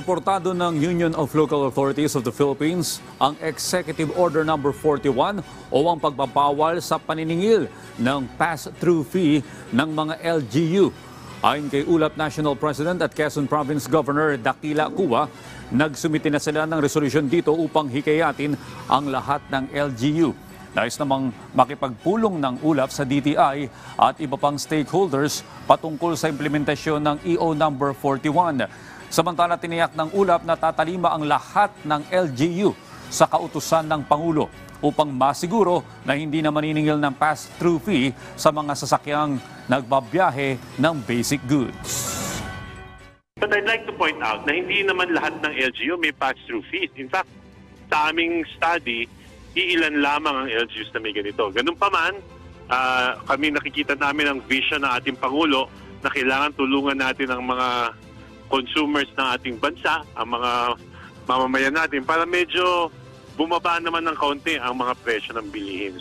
Suportado ng Union of Local Authorities of the Philippines ang Executive Order No. 41 o ang pagbabawal sa paniningil ng pass-through fee ng mga LGU. Ayon kay ULAP National President at Quezon Province Governor Dakila Cua, nagsumite na sila ng resolusyon dito upang hikayatin ang lahat ng LGU. Nais namang makipagpulong ng ULAP sa DTI at iba pang stakeholders patungkol sa implementasyon ng EO No. 41. Samantala, tiniyak ng ULAP na tatalima ang lahat ng LGU sa kautusan ng Pangulo upang masiguro na hindi na maniningil ng pass-through fee sa mga sasakyang nagbabiyahe ng basic goods. But I'd like to point out na hindi naman lahat ng LGU may pass-through fees. In fact, sa aming study, iilan lamang ang LGUs na may ganito. Ganun pa man, kami nakikita namin ang vision ng ating Pangulo na kailangan tulungan natin ang mga consumers ng ating bansa, ang mga mamamayan natin para medyo bumaba naman ng kaunti ang mga presyo ng bilihin.